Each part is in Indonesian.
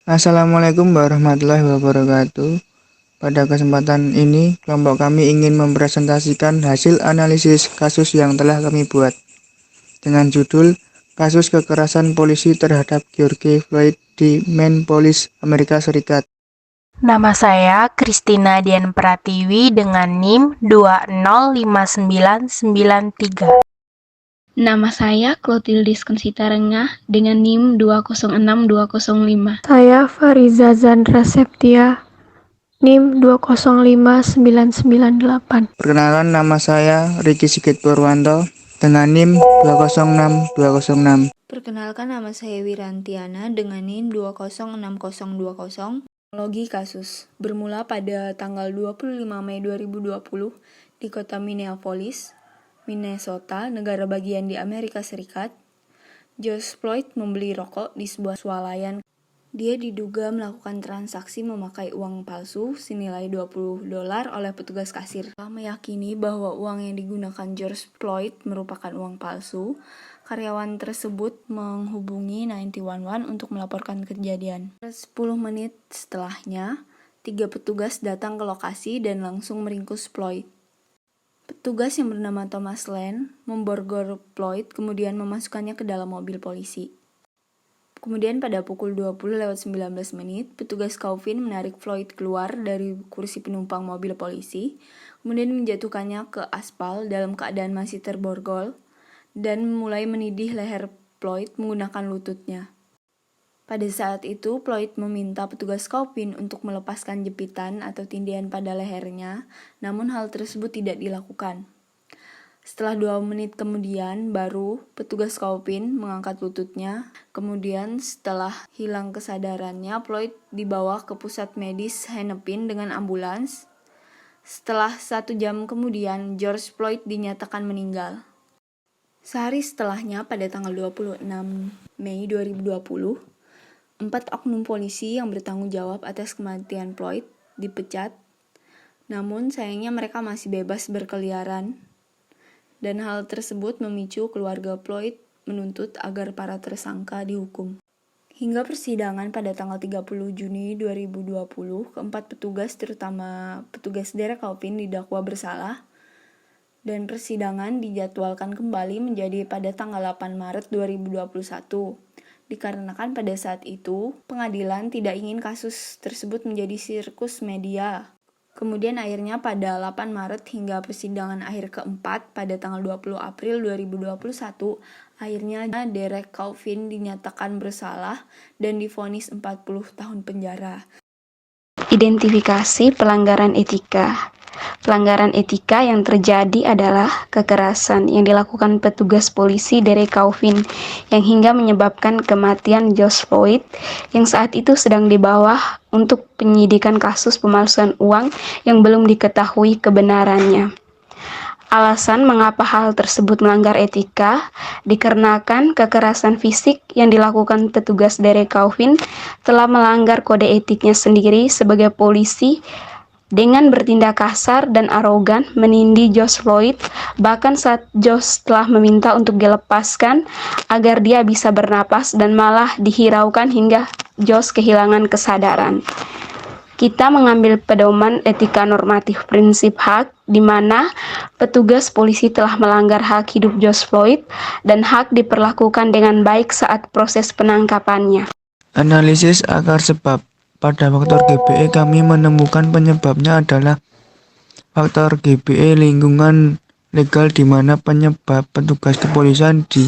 Assalamualaikum warahmatullahi wabarakatuh. Pada kesempatan ini, kelompok kami ingin mempresentasikan hasil analisis kasus yang telah kami buat dengan judul Kasus Kekerasan Polisi Terhadap George Floyd di Minneapolis, Amerika Serikat. Nama saya Kristina Dian Pratiwi dengan NIM 2059993. Nama saya Clotildis Kensita Rengah dengan NIM 206205. Saya Fariza Zandra Septia, NIM 205998. Perkenalkan, nama saya Riki Sigit Purwanto dengan NIM 206206. Perkenalkan, nama saya Wirantiana dengan NIM 206020. Kronologi kasus bermula pada tanggal 25 Mei 2020 di kota Minneapolis, Minnesota, negara bagian di Amerika Serikat. George Floyd membeli rokok di sebuah swalayan. Dia diduga melakukan transaksi memakai uang palsu senilai $20 oleh petugas kasir. Setelah meyakini bahwa uang yang digunakan George Floyd merupakan uang palsu, karyawan tersebut menghubungi 911 untuk melaporkan kejadian. 10 menit setelahnya, 3 petugas datang ke lokasi dan langsung meringkus Floyd. Petugas yang bernama Thomas Lane memborgol Floyd kemudian memasukkannya ke dalam mobil polisi. Kemudian pada pukul 20:19, petugas Chauvin menarik Floyd keluar dari kursi penumpang mobil polisi, kemudian menjatuhkannya ke aspal dalam keadaan masih terborgol, dan mulai menidih leher Floyd menggunakan lututnya. Pada saat itu, Floyd meminta petugas Chauvin untuk melepaskan jepitan atau tindihan pada lehernya, namun hal tersebut tidak dilakukan. Setelah 2 menit kemudian, baru petugas Chauvin mengangkat lututnya. Kemudian setelah hilang kesadarannya, Floyd dibawa ke pusat medis Hennepin dengan ambulans. Setelah 1 jam kemudian, George Floyd dinyatakan meninggal. Sehari setelahnya, pada tanggal 26 Mei 2020, 4 oknum polisi yang bertanggung jawab atas kematian Floyd dipecat. Namun sayangnya mereka masih bebas berkeliaran. Dan hal tersebut memicu keluarga Floyd menuntut agar para tersangka dihukum. Hingga persidangan pada tanggal 30 Juni 2020, keempat petugas, terutama petugas Derek Chauvin, didakwa bersalah. Dan persidangan dijadwalkan kembali menjadi pada tanggal 8 Maret 2021. Dikarenakan pada saat itu, pengadilan tidak ingin kasus tersebut menjadi sirkus media. Kemudian akhirnya pada 8 Maret hingga persidangan akhir keempat pada tanggal 20 April 2021, akhirnya Derek Chauvin dinyatakan bersalah dan divonis 40 tahun penjara. Identifikasi pelanggaran etika. Pelanggaran etika yang terjadi adalah kekerasan yang dilakukan petugas polisi Derek Chauvin yang hingga menyebabkan kematian George Floyd yang saat itu sedang dibawa untuk penyidikan kasus pemalsuan uang yang belum diketahui kebenarannya. Alasan mengapa hal tersebut melanggar etika dikarenakan kekerasan fisik yang dilakukan petugas Derek Chauvin telah melanggar kode etiknya sendiri sebagai polisi dengan bertindak kasar dan arogan menindih George Floyd, bahkan saat George telah meminta untuk dilepaskan agar dia bisa bernapas dan malah dihiraukan hingga George kehilangan kesadaran. Kita mengambil pedoman etika normatif prinsip hak, di mana petugas polisi telah melanggar hak hidup George Floyd dan hak diperlakukan dengan baik saat proses penangkapannya. Analisis akar sebab. Pada faktor GBE kami menemukan penyebabnya adalah faktor GBE lingkungan legal di mana penyebab petugas kepolisian di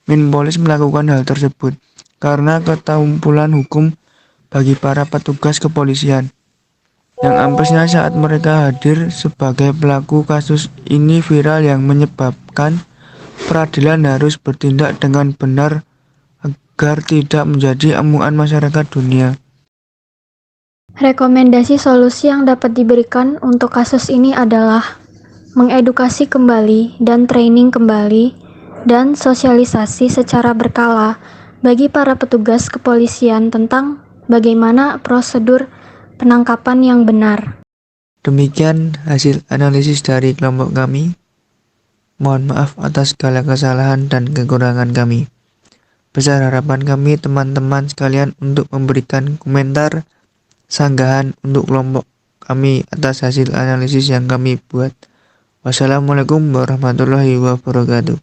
Minneapolis melakukan hal tersebut karena ketampulan hukum bagi para petugas kepolisian yang amblesnya saat mereka hadir sebagai pelaku. Kasus ini viral yang menyebabkan peradilan harus bertindak dengan benar agar tidak menjadi amuan masyarakat dunia. Rekomendasi solusi yang dapat diberikan untuk kasus ini adalah mengedukasi kembali dan training kembali dan sosialisasi secara berkala bagi para petugas kepolisian tentang bagaimana prosedur penangkapan yang benar. Demikian hasil analisis dari kelompok kami. Mohon maaf atas segala kesalahan dan kekurangan kami. Besar harapan kami teman-teman sekalian untuk memberikan komentar sanggahan untuk kelompok kami atas hasil analisis yang kami buat. Wassalamualaikum warahmatullahi wabarakatuh.